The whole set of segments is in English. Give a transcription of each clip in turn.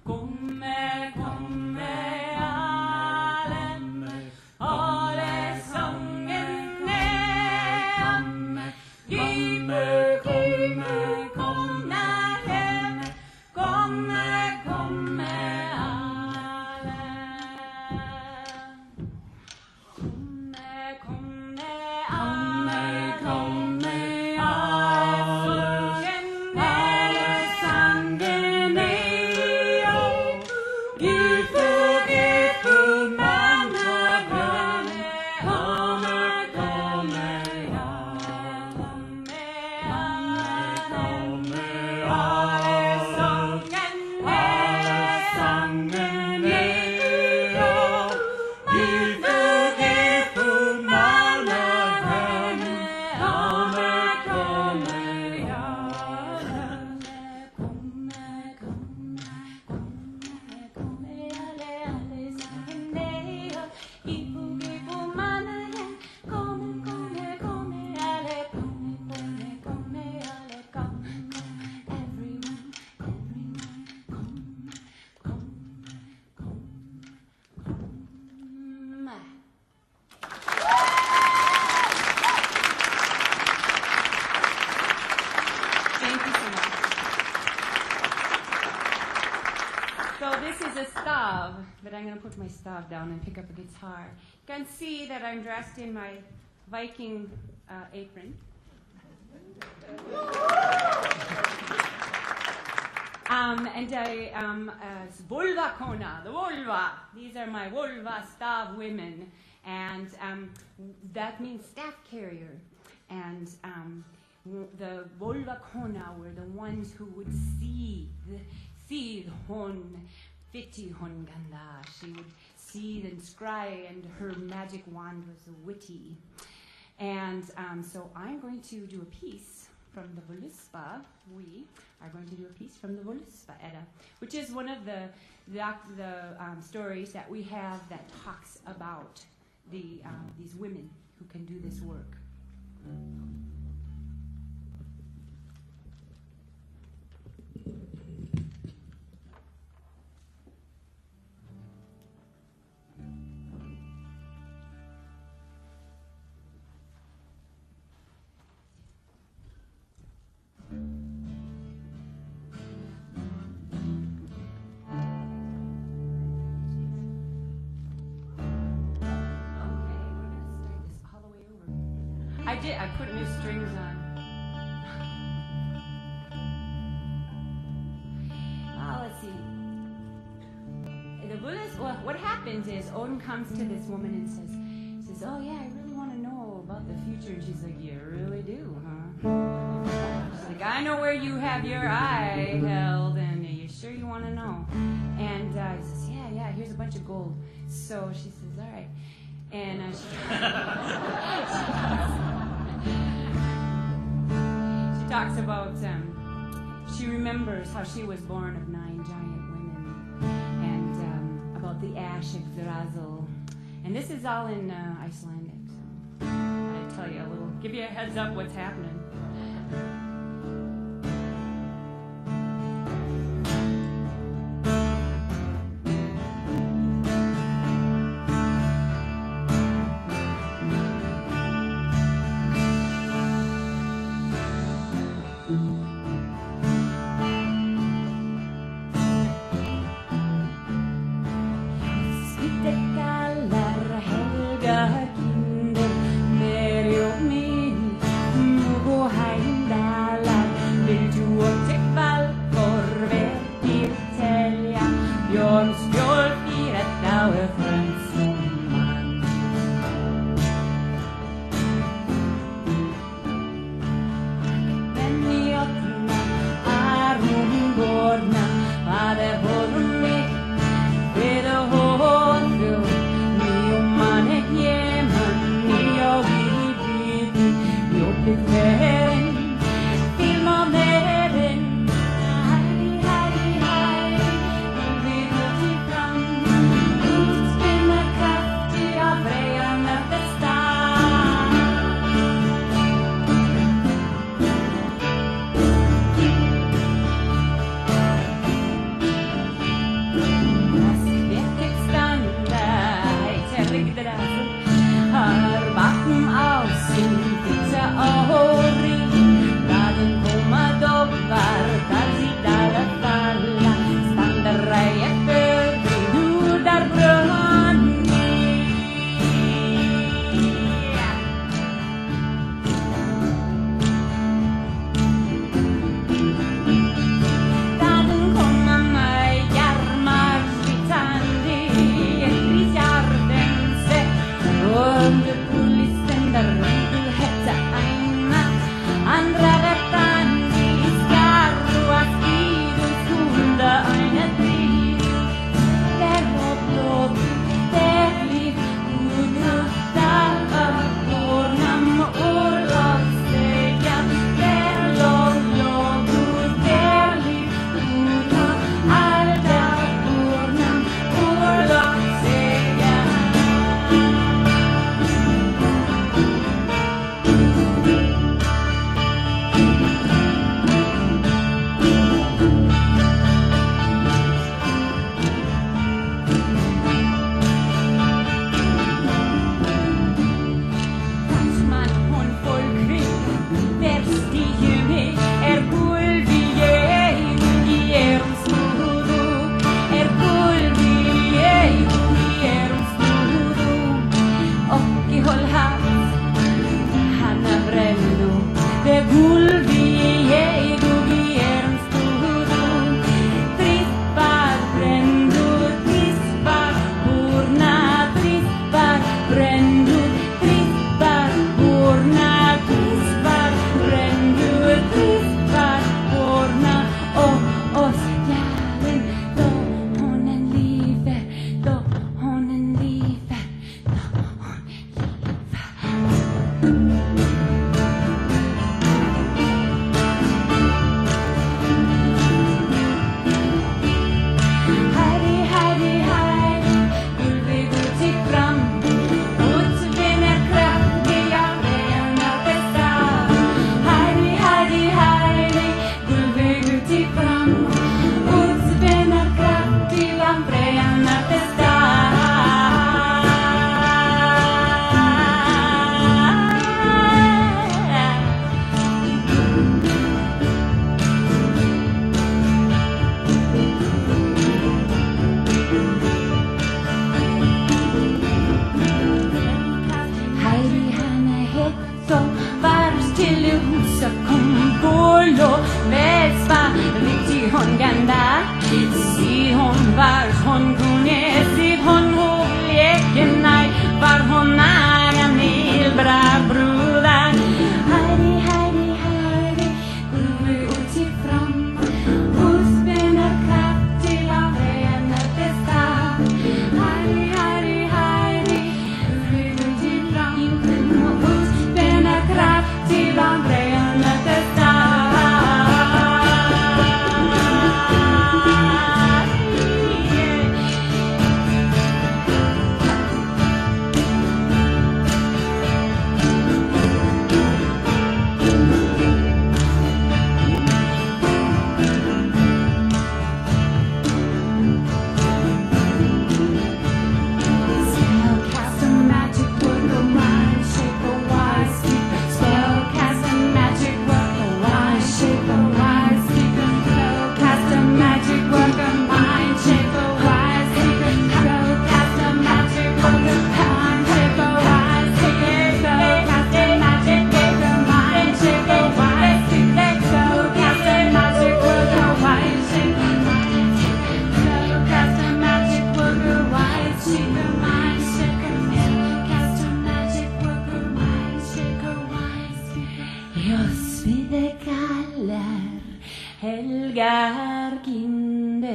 Komme, komme alle, alle sangen ned. Gyve, komme, komme hjem. Komme, komme alle. Komme, komme alle, komme alle. Alle sangen ned. Gyve, gyve, manna grønne. Komme, komme But I'm going to put my staff down and pick up a guitar. You can see that I'm dressed in my Viking apron. And it's Volva Kona, the Volva. These are my Volva staff women. And that means staff carrier. And the Volva Kona were the ones who would see hon. Fitti hon ganda. She would seethe and scry, and her magic wand was witty. And so I'm going to do a piece from the Voluspa. We are going to do a piece from the Voluspa Edda, which is one of the stories that we have that talks about these women who can do this work. I put new strings on. Let's see. The Buddhist, well, what happens is Odin comes to this woman and says, oh yeah, I really want to know about the future. And she's like, you really do, huh? She's like, I know where you have your eye held, and are you sure you want to know? And he says, yeah, here's a bunch of gold. So she says, all right. And she talks about, she remembers how she was born of 9 giant women, and about the ash of Yggdrasil. And this is all in Icelandic, so I tell you give you a heads up what's happening. var hon kunne sitt hon leken nej var hon nära nilbra brudar Heidi, Heidi, Heidi Gulve ut i fram Husbena kraft till av renete stav Heidi, Heidi, Heidi Gulve ut i fram Husbena kraft till av renete stav Helgar kinder.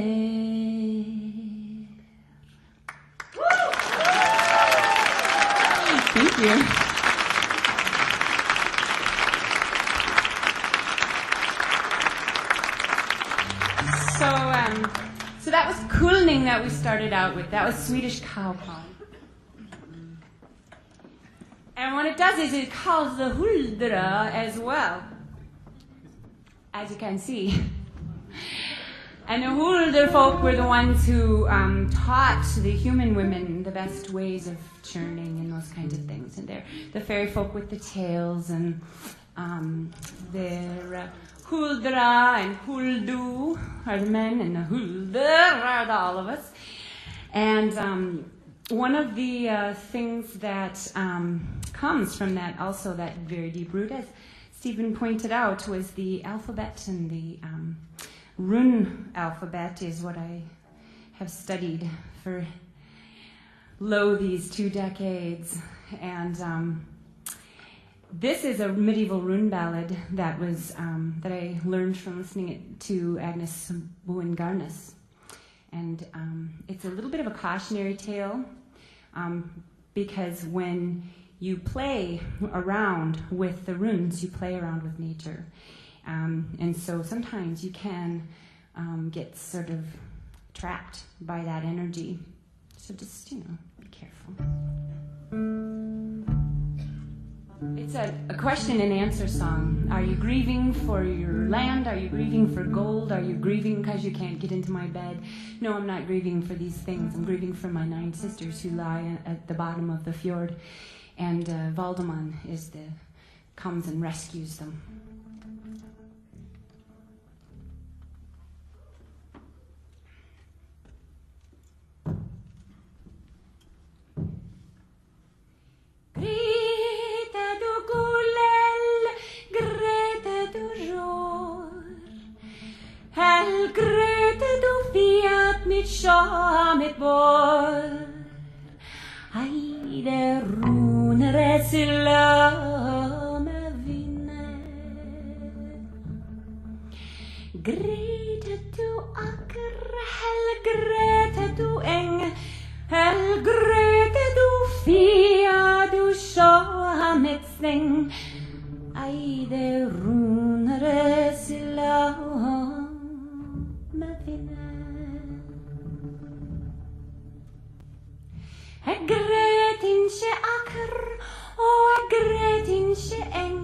Thank you. So that was Kulning that we started out with. That was Swedish cow pong. And what it does is it calls the huldra as well, as you can see. And the Hulder folk were the ones who taught the human women the best ways of churning and those kinds of things. And they're the fairy folk with the tails, and they're Huldra and Huldu are the men, and the Hulder are all of us. And one of the things that comes from that, also that very deep root, as Stephen pointed out, was the alphabet, and the rune alphabet is what I have studied for these 2 decades. And this is a medieval rune ballad that was that I learned from listening to Agnes Buengarnes. And it's a little bit of a cautionary tale, because when you play around with the runes, you play around with nature. And so sometimes you can get sort of trapped by that energy. So just, be careful. It's a question and answer song. Are you grieving for your land? Are you grieving for gold? Are you grieving because you can't get into my bed? No, I'm not grieving for these things. I'm grieving for my 9 sisters who lie at the bottom of the fjord. And Valdeman comes and rescues them. Greta du gullel, Greta du rår. Hell Greta du fiat mitt sjå mitt bor. Heide runere syllame vinner. Greta du akker, hell Greta du eng. Hell Greta du fia du sjå mitt sveng. Eide runere syllame vinner. Jeg gret ikke akker, og jeg gret ikke eng,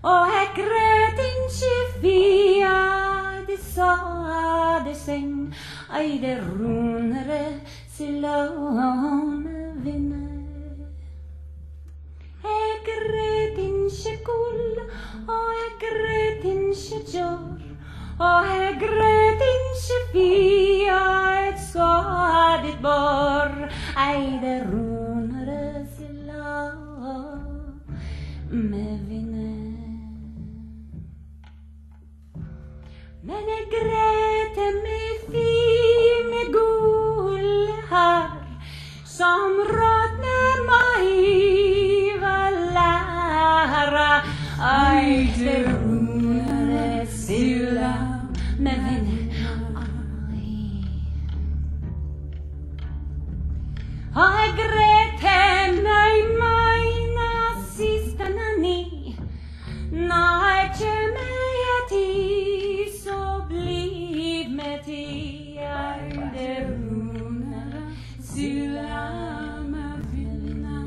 og jeg gret ikke fia det sa det seng. Eide runere syllame vinner. Jeg gret ikke gull, og jeg gret ikke jord, og jeg gret ikke fia et skadet bor. Eide runere syllame vinner. Men jeg gret med fi med gull, Ai Grete nei maina sistanani Nai cemeti sublimeti Ai deruna sulama vinna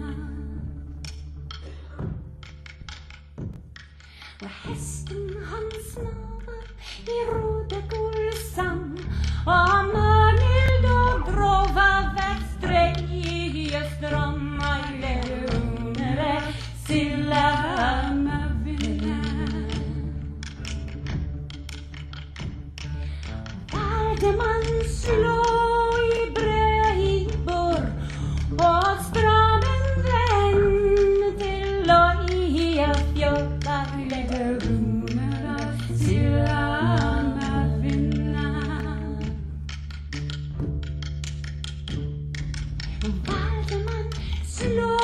Och hästen han snavar I rode gulsam Och mörnild och grova växtrejeströmmar I lerunare sulama vinna Valdeman slå I bröjbor Och strömmen vände till loja fjottar lerunare sulama vinna Valdeman slå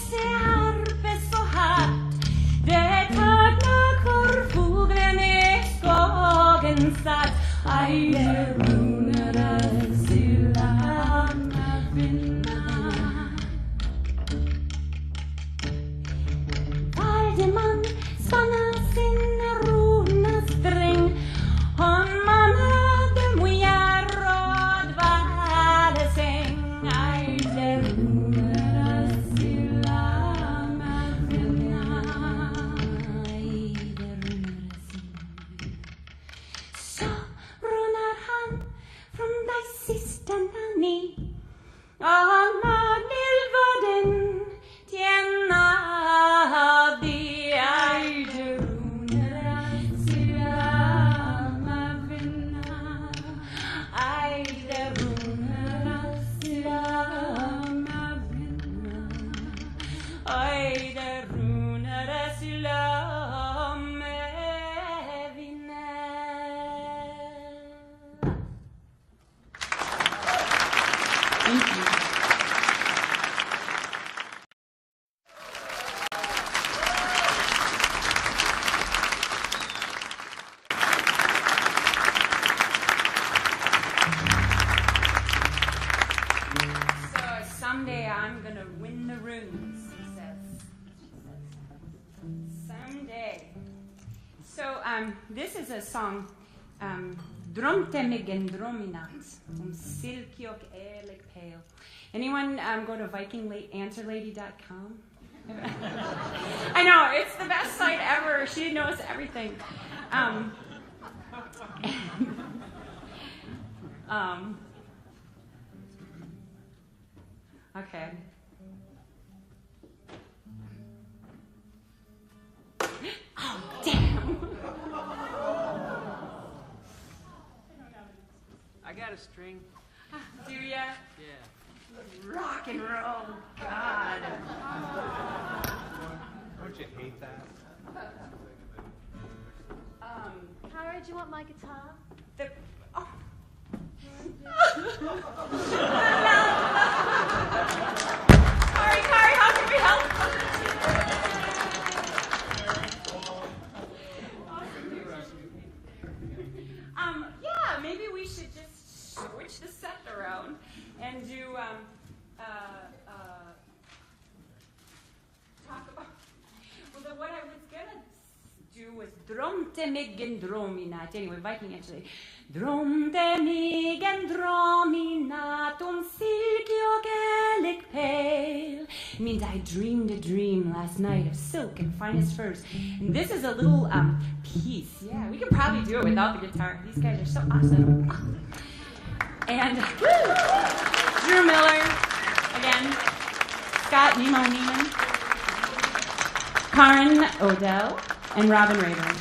sig harpe så hatt Det tagna kvar fågeln I skogen satt Ai lerunare sulama vinna Valdeman spanna sin rona sträng Hon manade mojar och dvalesäng Ai lerunare sulama vinna Ai lerunare Så runnar han från dig sista nani Alla nilvaden tjäna av de Ai lerunare sulama vinna Ai lerunare sulama vinna Ai lerunare sulama vinna Thank you. So someday I'm gonna win the runes, he says. Someday. So this is a song, Drömte mig en dröm I natt silke och ärlig pale. Anyone go to VikingAnswerLady.com? I know, it's the best site ever. She knows everything. Okay. Oh, damn. I got a string. Do ya? Yeah. Rock and roll, God. Don't you hate that? Kari, do you want my guitar? Oh. Kari, how can we help? Yeah, maybe we should just switch the set around and do talk about. Well, what I was gonna do was drömte mig en dröm I natt. Anyway, Viking actually. Drömte mig en dröm I natt silke och ärlig pale. It means I dreamed a dream last night of silk and finest furs. And this is a little piece. Yeah, we could probably do it without the guitar. These guys are so awesome. And Drew Miller, again, Scott Nemo Neiman, Karen Odell, and Robin Rayburn.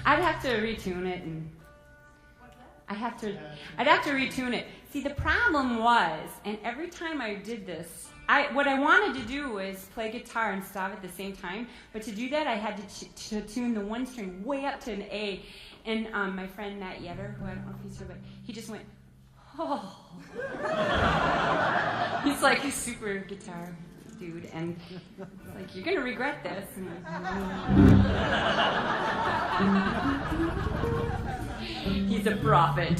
I'd have to retune it, and I'd have to retune it. See, the problem was, and every time I did this, what I wanted to do was play guitar and stav at the same time, but to do that I had to tune the one string way up to an A, and my friend Matt Yetter, who I don't know if he's here, but he just went, oh. He's like a super guitar dude, and it's like, you're gonna regret this. And he's a prophet.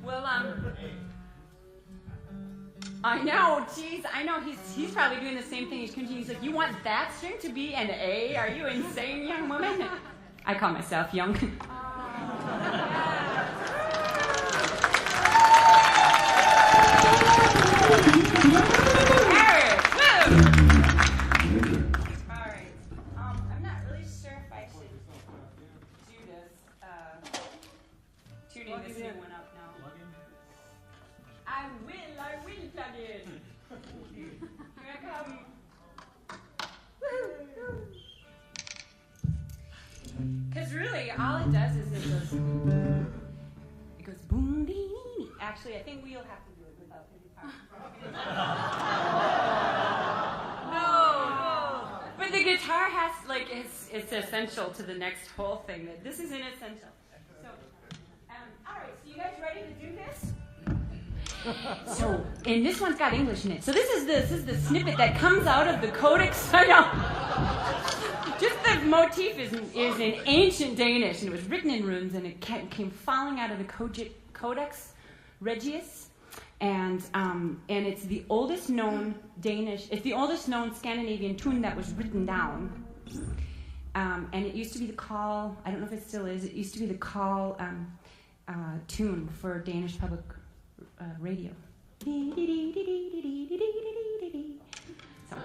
Well, I know, geez, I know he's probably doing the same thing. He's like, you want that string to be an A? Are you insane, young woman? I call myself young. Because really, all it does is it goes boom dee dee. Actually, I think we'll have to do it without the guitar. No. But the guitar has it's essential to the next whole thing. That this is an essential. So, all right. So you guys ready to do this? So, and this one's got English in it. So this is the snippet that comes out of the codex. I know. Just the motif is in ancient Danish, and it was written in runes, and it came falling out of the Codex Regius, and it's the oldest known Danish. It's the oldest known Scandinavian tune that was written down, and it used to be the call. I don't know if it still is. It used to be the call tune for Danish public radio. So.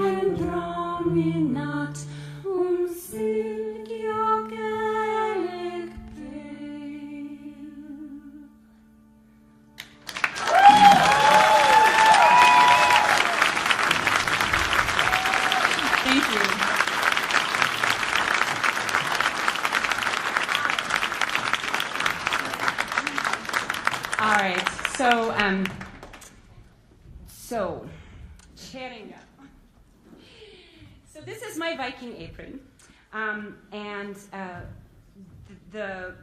and draw me not silk your Gaelic pale. Thank you. All right, so chatting up. So this is my Viking apron, and the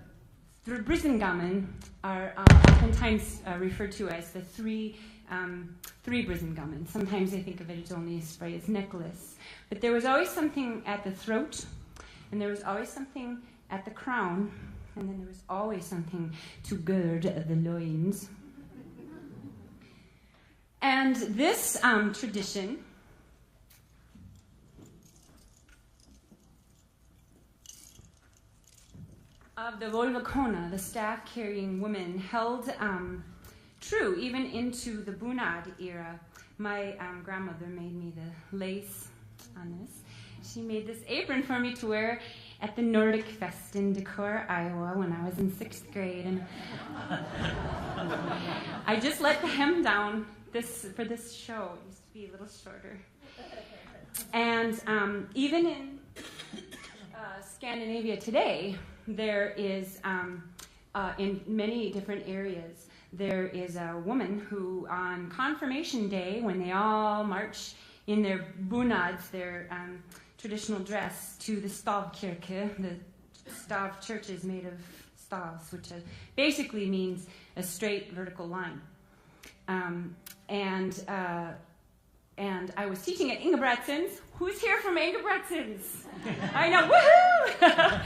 Brisingamen are oftentimes referred to as the three Brisingamen. Sometimes I think of it as only as necklace, but there was always something at the throat, and there was always something at the crown, and then there was always something to gird the loins. And this tradition of the Volvakona, the staff-carrying woman, held true even into the Bunad era. My grandmother made me the lace on this. She made this apron for me to wear at the Nordic Fest in Decorah, Iowa, when I was in 6th grade. And I just let the hem down for this show. It used to be a little shorter. And even in Scandinavia today, there is, in many different areas, there is a woman who, on confirmation day, when they all march in their bunads, their traditional dress, to the stavkirke, the stav church is made of stavs, which basically means a straight vertical line. And I was teaching at Ingebretsen's. Who's here from Ingebretsen's? I know, woohoo!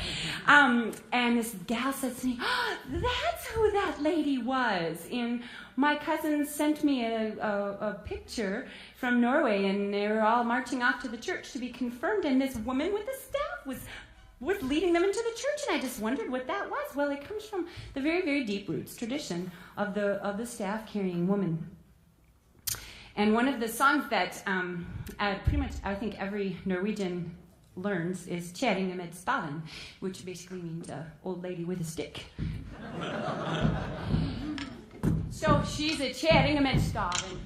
And this gal said to me, oh, that's who that lady was. And my cousins sent me a picture from Norway, and they were all marching off to the church to be confirmed, and this woman with the staff was leading them into the church, and I just wondered what that was. Well, it comes from the very, very deep roots tradition of the staff-carrying woman. And one of the songs that pretty much I think every Norwegian learns is Kjerringa med staven, which basically means old lady with a stick. So she's a Kjerringa med staven.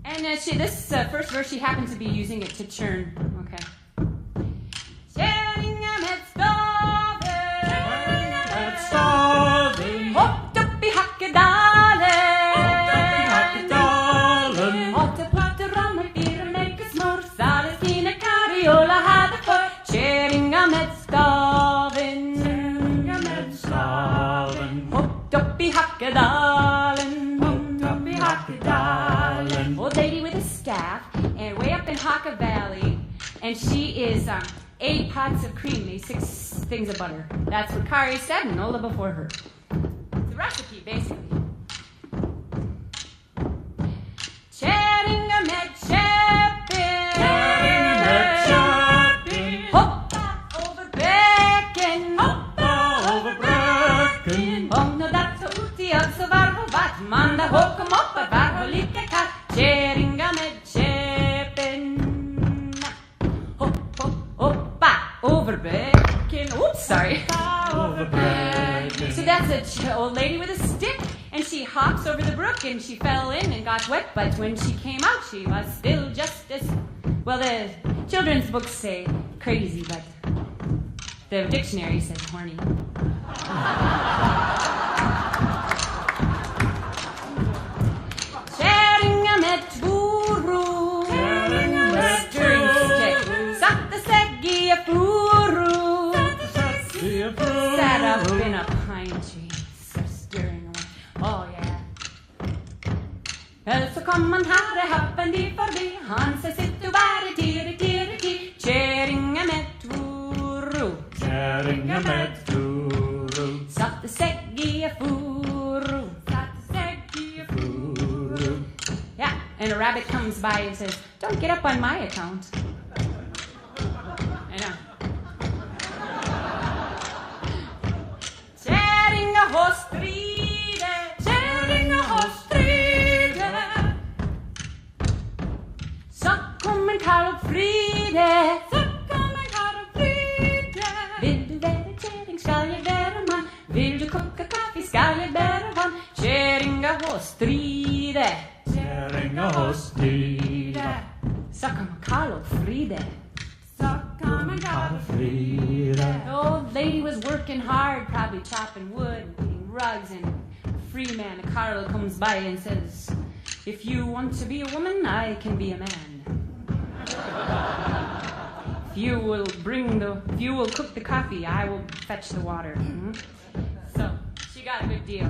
And this first verse, she happens to be using it to churn. Okay. Kjerringa med staven. Hopped up I Hakkedalen. Hopped up prater om I fire melkesmør. Sa det sine Kari og la ha det for. Kjerringa med staven. Kjerringa med staven. Hopped up I Hakkedalen. Hopped up I Hakkedalen. Old lady with a staff, and way up in Hakka Valley, and she is 8 pots of cream, made 6 things of butter. That's what Kari said, and Ola before her. It's a recipe, basically. Kjerringa med kjeppen. Kjerringa med kjeppen. Hoppa over bekken. Hoppa over bekken. Og når det så uti altså var på vatt, man da håkom opp og var på like katt. Kjerringa med kjeppen. Hopp, hopp, hoppa over bekken. Oops, sorry. So that's an old lady with a stick, and she hops over the brook, and she fell in and got wet, but when she came out, she was still just as, well, the children's books say crazy, but the dictionary says horny. Kjerringa med tvoro, stirring stick, satte seg I a furu. Sat up in a pine tree, stirring away. Oh yeah. Så kom han herre happen de forbi. Han sa sitt og være tiri. Kjerringa med tvoro. Kjerringa med tvoro. Satte seg I a furu. Satte seg I a furu. Yeah, and a rabbit comes by and says, don't get up on my account. I know. Kjerringa hos stride. Kjerringa hos stride. stride. Kärringar och strida. Så kan man kalla Fride. Frida. The old lady was working hard, probably chopping wood and cleaning rugs, and a free man, Carl, comes by and says, "If you want to be a woman, I can be a man. If you will cook the coffee, I will fetch the water." So she got a good deal.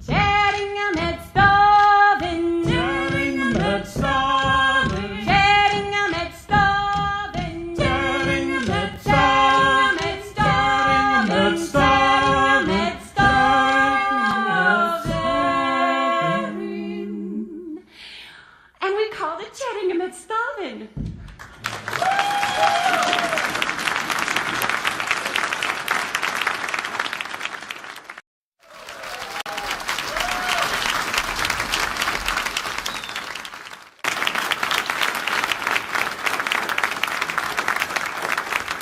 Kärringar med staven. Kärringar med staven. Kärringar med staven. Kärringar med Kärringar med staven. Kärringar med staven. Kärringar med staven. And we called it Kärringar med staven.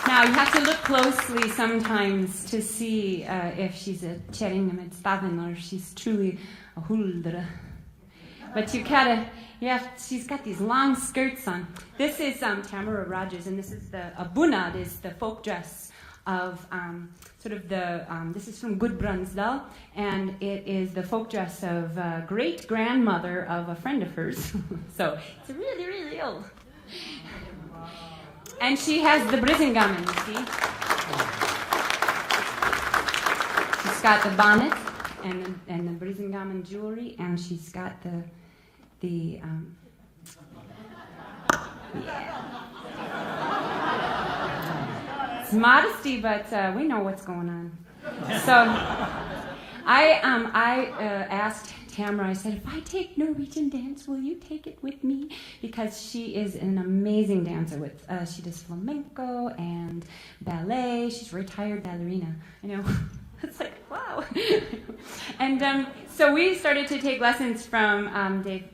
Now you have to look closely sometimes to see if she's a kärring med staven or if she's truly a huldra. But you gotta, she's got these long skirts on. This is Tamara Rogers, and this is a bunad is the folk dress of this is from Gudbrandsdal, and it is the folk dress of great grandmother of a friend of hers. So it's really, really old. And she has the brisingamen, you see? She's got the bonnet and the brisingamen jewelry, and she's got the It's modesty, but we know what's going on. So I asked Tamara, I said, if I take Norwegian dance, will you take it with me? Because she is an amazing dancer. She does flamenco and ballet. She's a retired ballerina. I know. It's like, wow. And so we started to take lessons from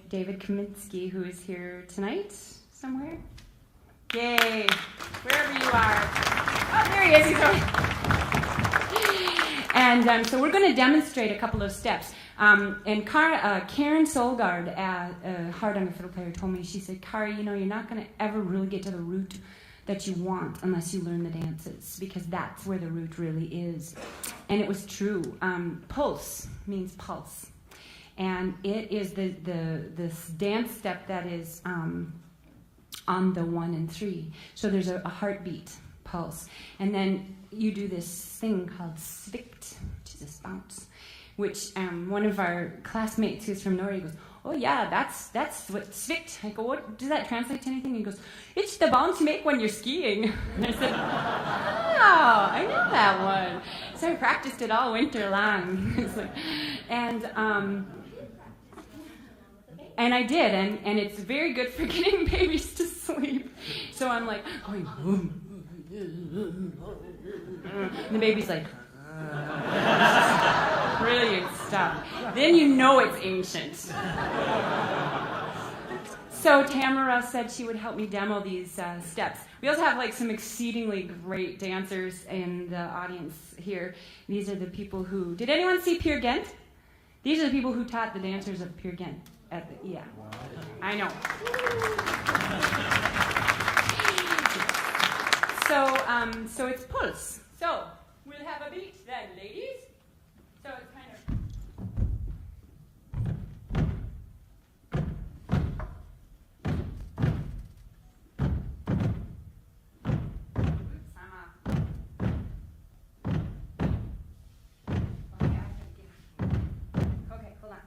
David Kaminsky, who is here tonight somewhere. Yay. Wherever you are. Oh, there he is. He's over. And so we're going to demonstrate a couple of steps. And Karen Solgaard, a hardanger fiddle player, told me, she said, Kari, you're not going to ever really get to the root that you want unless you learn the dances, because that's where the root really is. And it was true. Pulse means pulse. And it is this dance step that is on the 1 and 3. So there's a heartbeat, pulse. And then you do this thing called svikt, which is a bounce, which one of our classmates who's from Norway goes, oh yeah, that's what svikt. I go, what does that translate to anything? He goes, it's the bounce you make when you're skiing. And I said, oh, I know that one. So I practiced it all winter long. And I did, and it's very good for getting babies to sleep. So I'm like going, and the baby's like, brilliant stuff. Then you know it's ancient. So Tamara said she would help me demo these steps. We also have some exceedingly great dancers in the audience here. These are the people who, did anyone see Peer Gynt? These are the people who taught the dancers of Peer Gynt. Yeah, I know. So it's pulse. So we'll have a beat then, ladies. So it's kind of. Okay, hold on.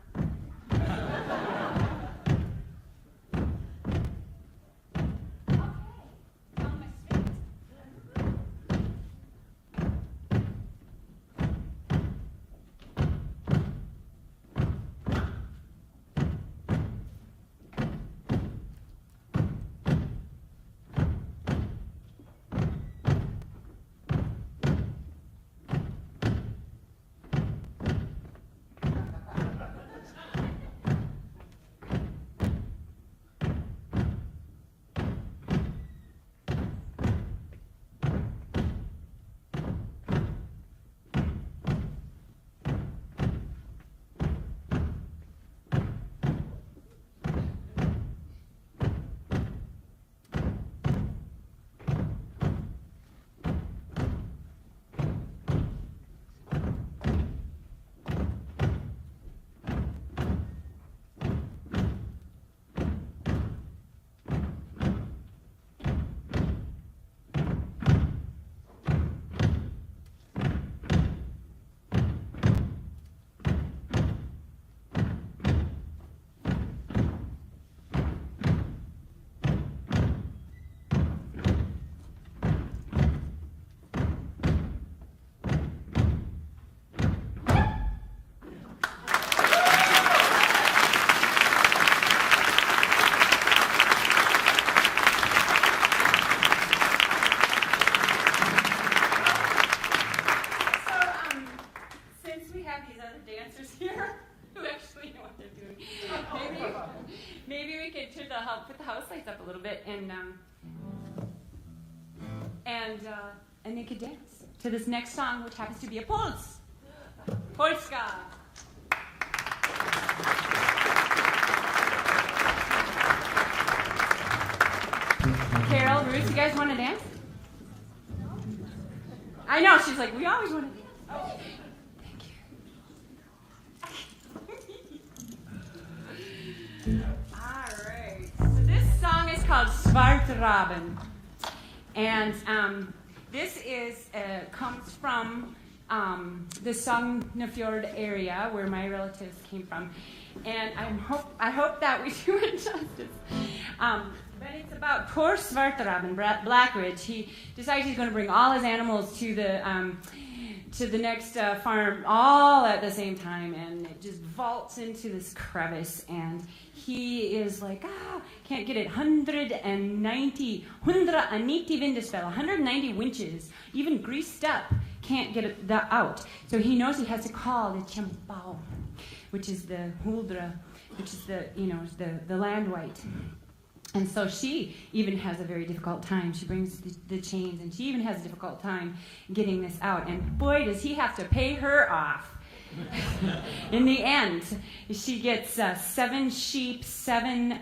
dancers here who actually know what they're doing. Maybe we could put the house lights up a little bit and they could dance to this next song, which happens to be a Polska. Carol, Ruth, you guys want to dance? I know, she's like, we always want to dance. Oh, thank you. All right. So this song is called Svartraben. And this comes from the Sognefjord area where my relatives came from. And I hope that we do it justice. But it's about poor Svartraben, Blackridge. He decides he's going to bring all his animals to the next farm all at the same time, and it just vaults into this crevice, and he is like, can't get it. 190 vindespel, 190 winches, even greased up, can't get it out. So he knows he has to call the Chempao, which is the Huldra, which is the land white. And so she even has a very difficult time. She brings the chains, and she even has a difficult time getting this out. And boy, does he have to pay her off. In the end, she gets 7 sheep, 7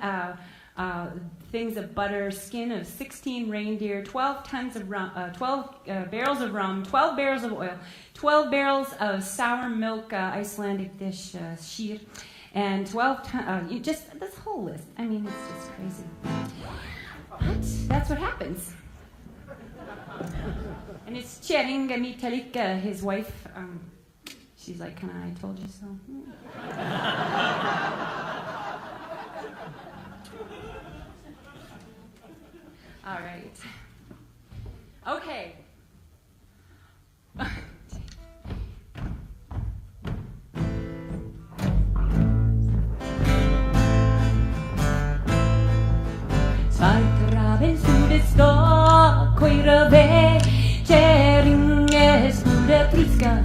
things of butter, skin of 16 reindeer, 12 tons of rum, 12 barrels of rum, 12 barrels of oil, 12 barrels of sour milk, Icelandic dish, skyr, and 12 tons, just this whole list. I mean, it's just crazy. But that's what happens. And it's Kjering Mitelika, his wife. She's like, "Kind of, I told you so." All right. Okay. Svartraben stod stå, köra väg, Kjering stod friska.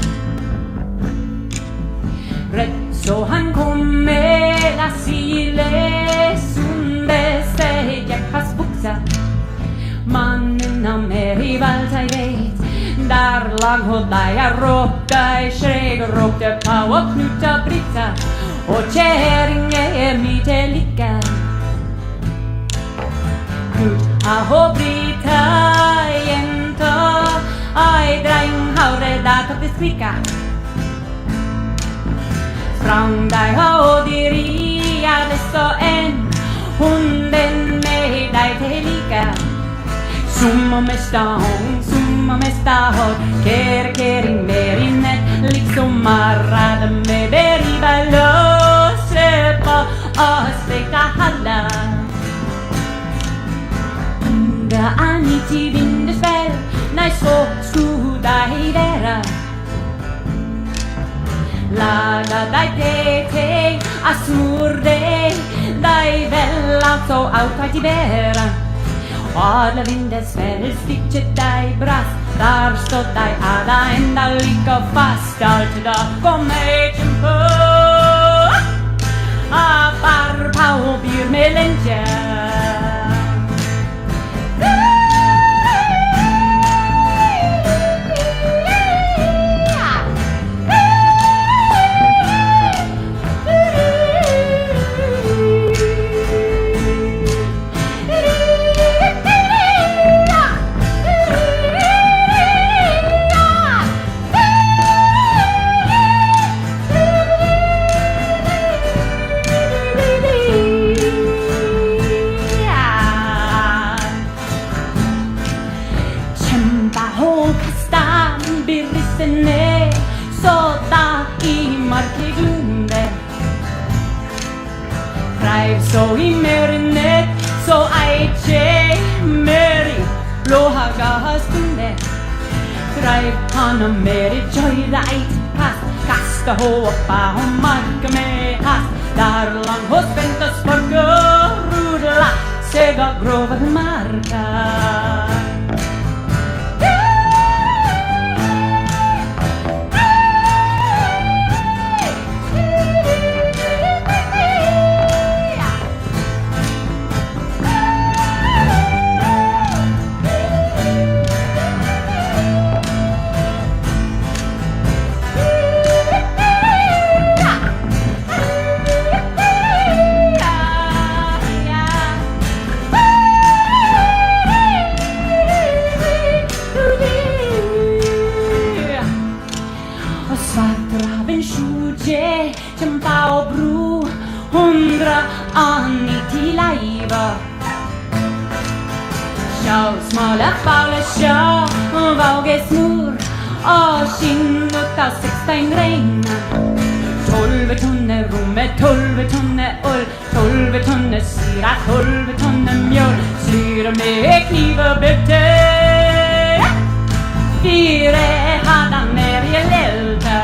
Rätt så han kom med la sile, sunde steg jag hans buxa. Mannen han med i valta I vet, där lag hålla jag råkta I skreg och råkte på och knuta britta. Och Kjering Mitelika. Knut aho brita jenta, ai dreng haure da tok det skrika. Sprang deg og de riade så en, hunden med deg til like. Summa mesta hår, Kjering mer I nett, liksom marrade med beriva løse på og stekta halla. 190 vindespel, nei så skulle deg være. Laga deg det til, smur deg vel altså alt I være. Alle vindespel stikket deg brast, der stod deg alla enda like fast. Alt da kom jeg kjempe, bare på og byr med lentje. Så I mørnet, så ei Kjering blåhaga hastunde. Dreiv han og mer jøyde eit pass, kasta håpa og marka med hast. Der lang hos bent og spork og rudla, sega grova til marka. kämpa och bro 100 anni till laiva. Sjå, smala paule sjå, våge smur och skinnutta 16 regn. 12 tonne romme, 12 tonne ull, 12 tonne syra, 12 tonne mjöl, syra med kniv och butter. 4 hade han ner i lälta.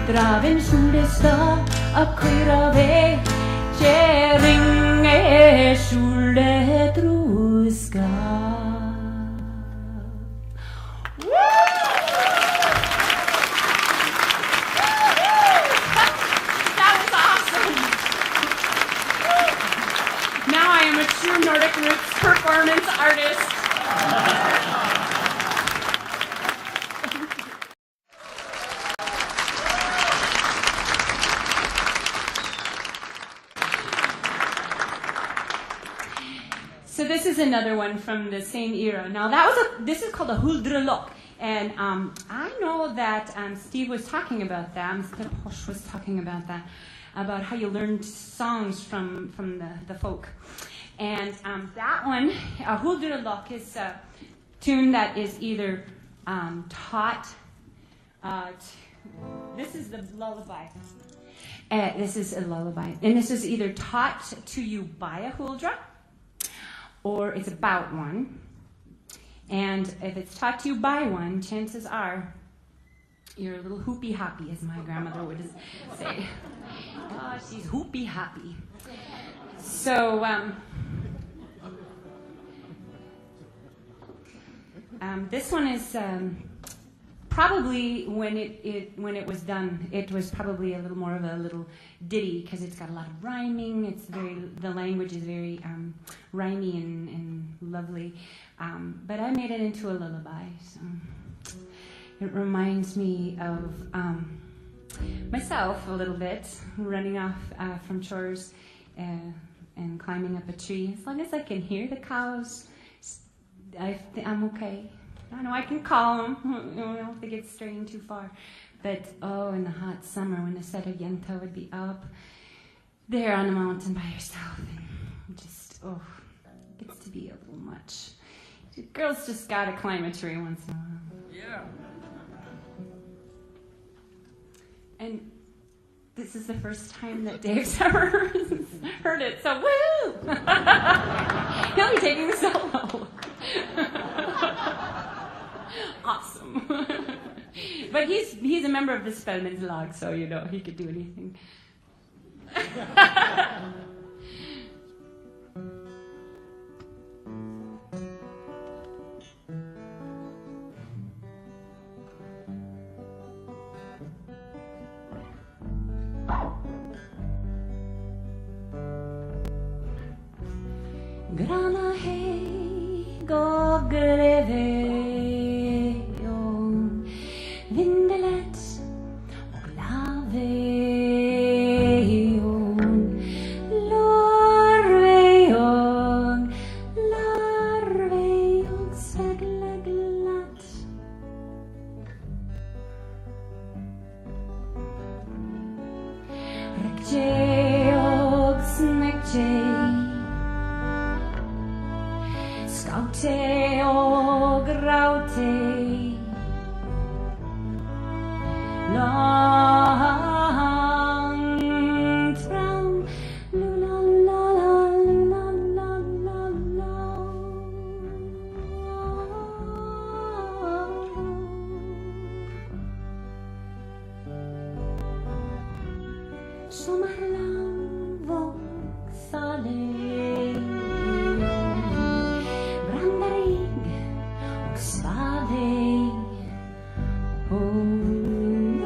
Draven skjulestad av Kyrave, kjeringe skjuletroskap. That was awesome. Now I am a true Nordic Roots performance artist. So this is another one from the same era. Now this is called a huldrelok, and I know that Steve was talking about that. Mr. Posh was talking about that, about how you learned songs from the folk. And that one, a huldrelok, is a tune that is either taught. This is the lullaby. This is a lullaby, and this is either taught to you by a huldra, or it's about one. And if it's taught to you by one, chances are you're a little hoopy happy, as my grandmother would say. Oh, she's hoopy happy. So this one is probably when it was done, it was probably a little more of a little ditty, because it's got a lot of rhyming. The language is very rhymy and lovely. But I made it into a lullaby. So it reminds me of myself a little bit, running off from chores and climbing up a tree. As long as I can hear the cows, I'm okay. I know I can call them. I don't think it's straying too far. But in the hot summer, when the Sargento would be up there on the mountain by herself, and just it gets to be a little much. Girls just gotta climb a tree once in a while. Yeah. And this is the first time that Dave's ever heard it, so woo! He'll be taking the solo. Awesome. But he's a member of the Spellman's Log, so he could do anything. Grana hej goglevejon, vindelet och lavejon, larvejon, segla glatt. Räckje och snäckje, Skaute og graute, langt fram, lula lula lula lula lula. Sommarlang vågsale, Svaving, oh,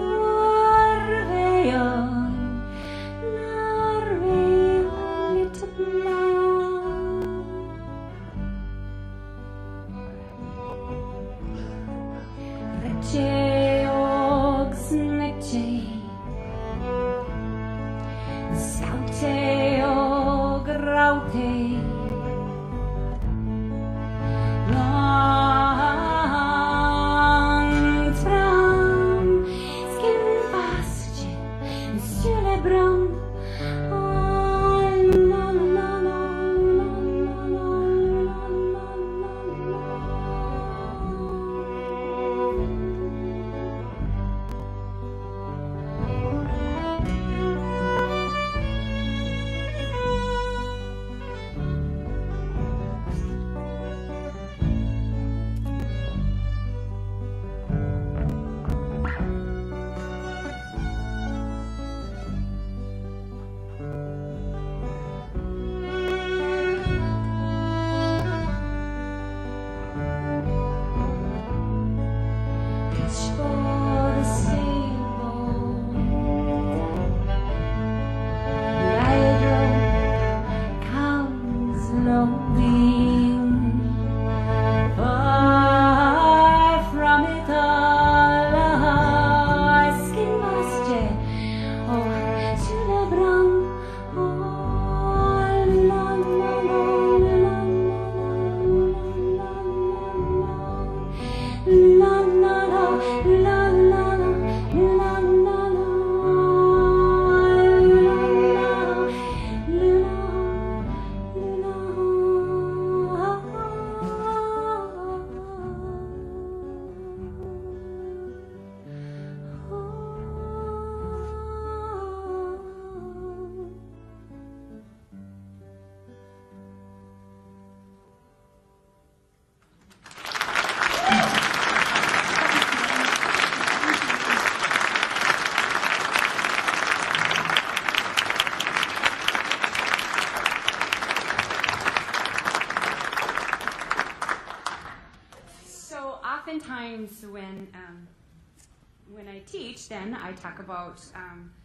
I teach, then I talk about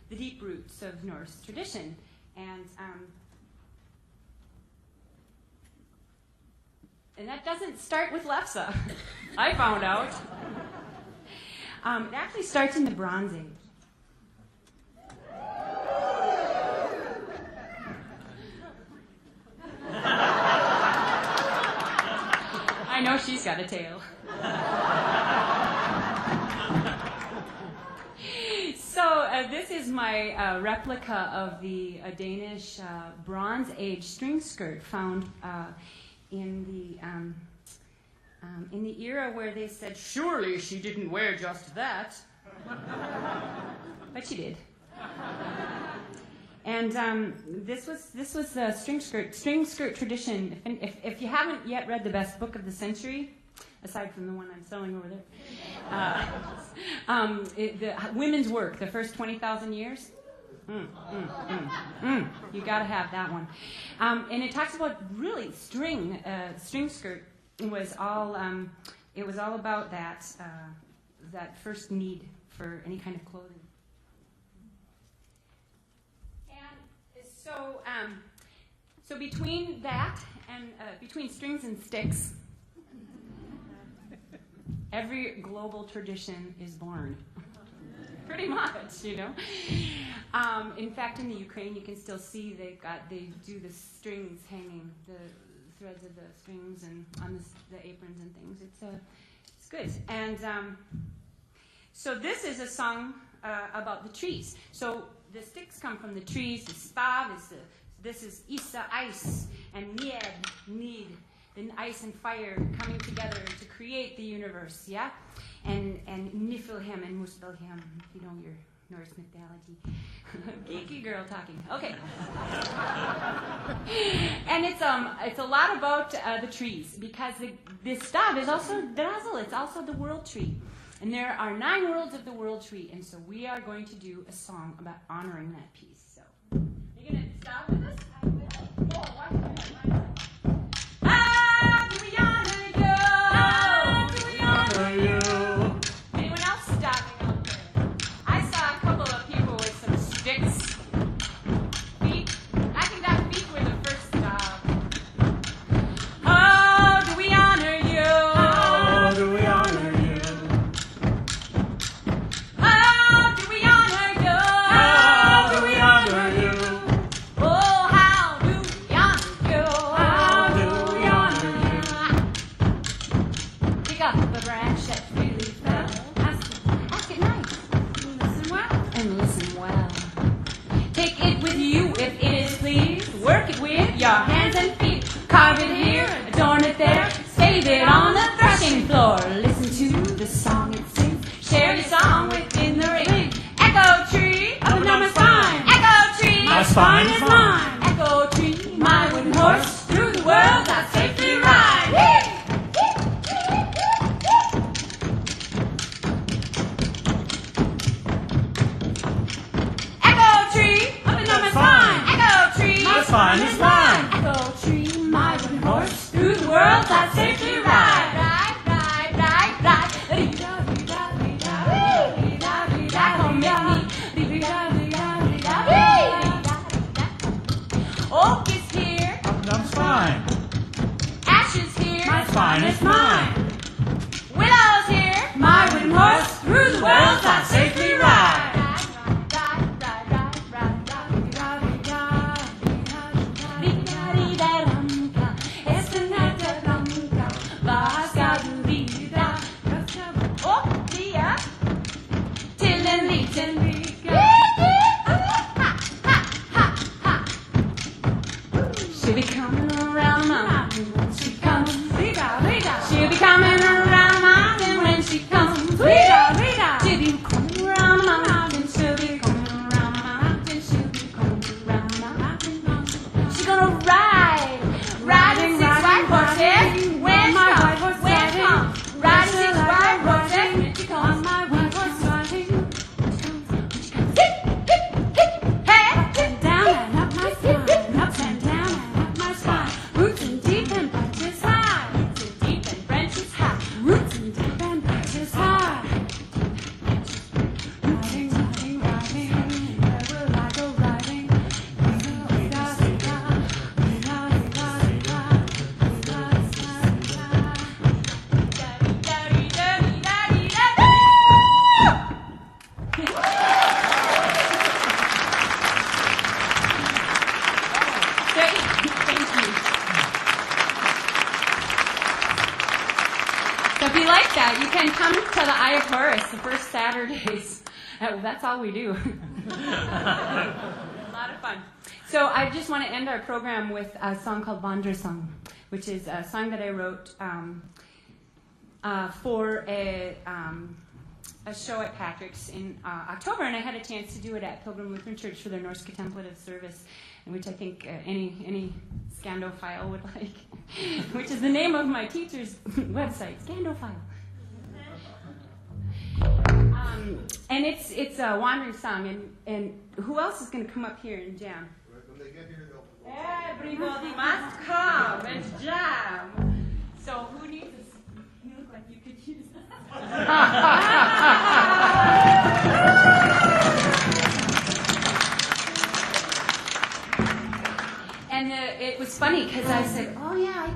the deep roots of Norse tradition. And that doesn't start with Lefse, I found out. It actually starts in the Bronze Age. I know she's got a tail. So this is my replica of the Danish Bronze Age string skirt found in the era where they said, surely she didn't wear just that. But she did. And this was the string skirt tradition. If you haven't yet read the best book of the century, aside from the one I'm selling over there, the women's work, the first 20,000 years. You got to have that one. And it talks about really string skirt was all about that first need for any kind of clothing. So between that and between strings and sticks, every global tradition is born. Pretty much, you know. In fact, in the Ukraine, you can still see they do the strings hanging, the threads of the strings and on the aprons and things. It's good. And so this is a song about the trees. So the sticks come from the trees. The stav this is Isa, ice, and need, the ice and fire coming together to create the universe, yeah? And Niflheim and Muspelheim, if you know your Norse mythology. Geeky girl talking. Okay. And it's a lot about the trees, because this stav is also Drazel, it's also the world tree. And there are 9 worlds of the world tree, and so we are going to do a song about honoring that piece. So, are you going to stop with us? I will. Oh, watch it. Ah, do we honor you? Ah, do we honor you? Anyone else stopping out there? I saw a couple of people with some sticks. Feet. I think that feet were the first stop. Oh, do we honor you? Oh, do we honor you? Your hands and feet, carve it here, adorn it there, save it on the threshing floor. Listen to the song it sings, share your song within the ring. Echo tree, up and down my spine. Echo tree, My spine is mine. Echo tree, my wooden horse, through the world I safely ride. Echo tree, up and down my spine. Echo tree, My spine is mine. Echo tree, my wooden horse, through the world I safely ride. Ride, ride, ride, ride. Come with me. Oak is here. Up and down the spine. Ash is here. My spine is mine. Willow's here. My wooden horse, through the world I safely ride. She'll be coming around the mountain when she comes. She'll be coming around the mountain when she comes. She'll be coming course, the first Saturdays. That's all we do. A lot of fun. So I just want to end our program with a song called Wandersong, which is a song that I wrote for a show at Patrick's in October, and I had a chance to do it at Pilgrim Lutheran Church for their Norse Contemplative service, which I think any Scandophile would like, which is the name of my teacher's website, Scandophile. And it's a wandering song, and who else is going to come up here and jam? When they get here, they'll... Everybody must come and jam. So who needs this? You look like you could use this. And it was funny because I said, "Oh yeah,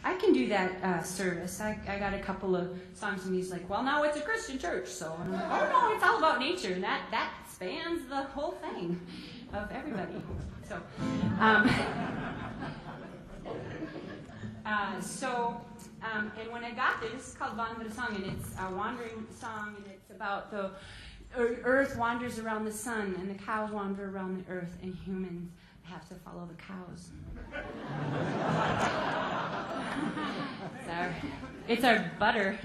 I can do that service. I got a couple of songs," and he's like, "Well, now it's a Christian church, so." And I'm like, "Oh no, it's all about nature, and that spans the whole thing of everybody." So, and when I got this is called Wandersong, and it's a wandering song, and it's about the earth wanders around the sun, and the cows wander around the earth, and humans have to follow the cows. It's our butter.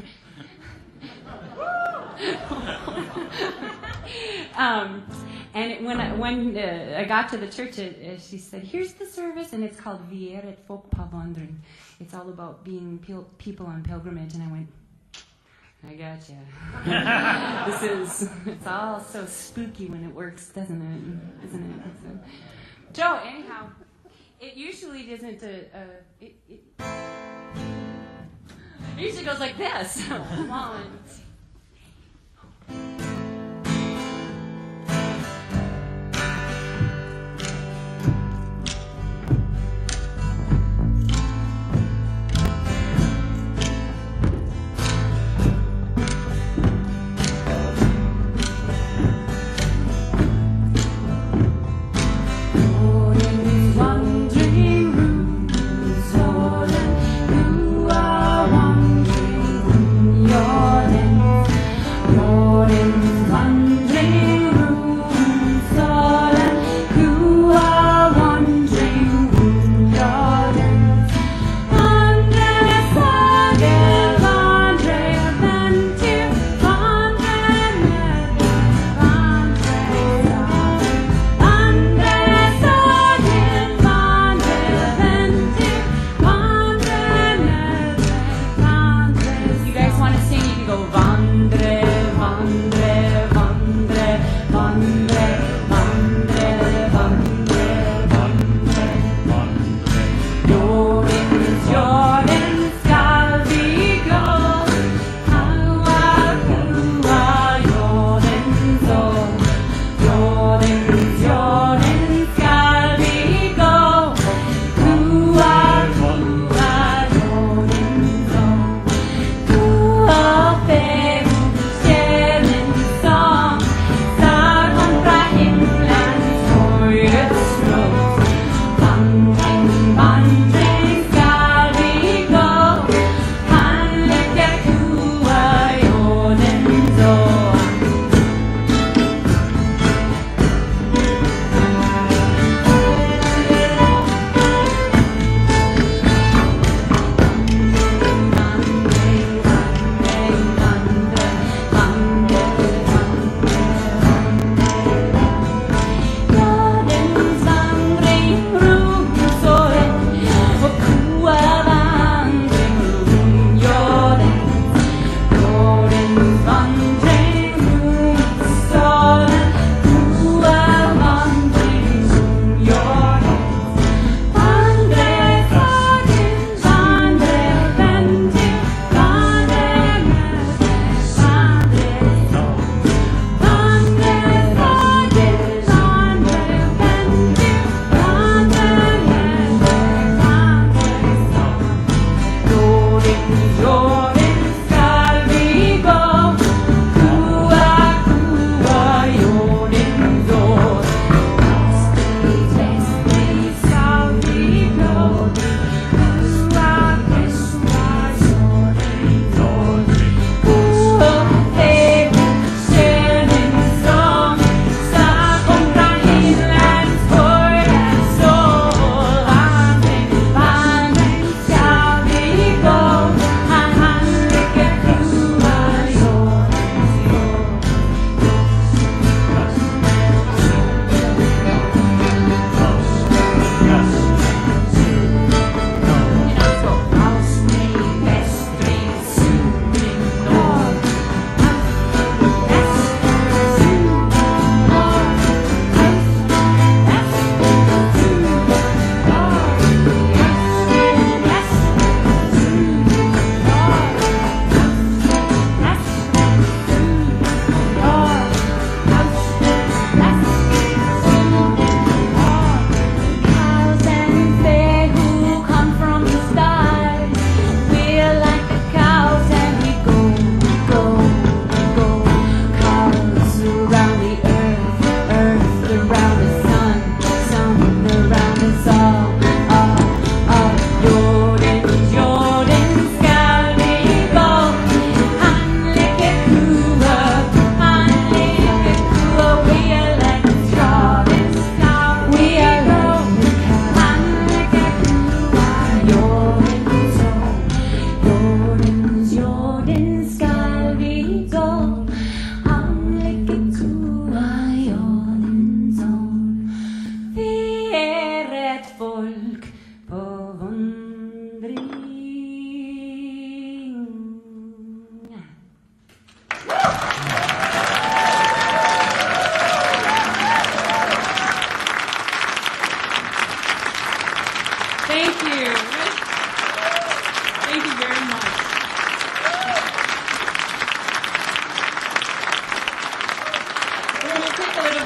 And when I got to the church, she said, "Here's the service," and it's called Vi er et folk på vandring. It's all about being people on pilgrimage, and I went, "I gotcha." It's all so spooky when it works, doesn't it? Isn't it? So anyhow, it usually doesn't. It usually goes like this. 1, 2. Your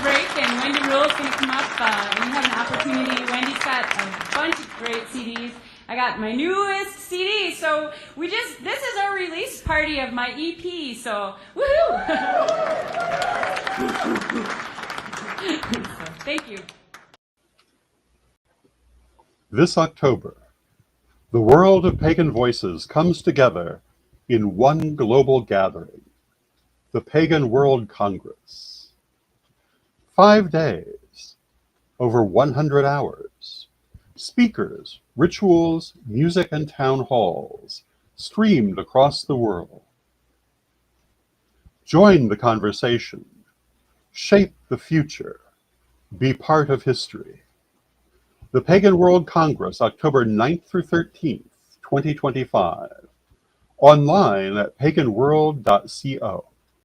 break, and Wendy Rule's going to come up, and you have an opportunity. Wendy's got a bunch of great CDs. I got my newest CD, so this is our release party of my EP, so woohoo! So, thank you. This October, the world of pagan voices comes together in one global gathering, the Pagan World Congress. 5 days, over 100 hours, speakers, rituals, music, and town halls streamed across the world. Join the conversation, shape the future, be part of history. The Pagan World Congress, October 9th through 13th, 2025. Online at paganworld.co.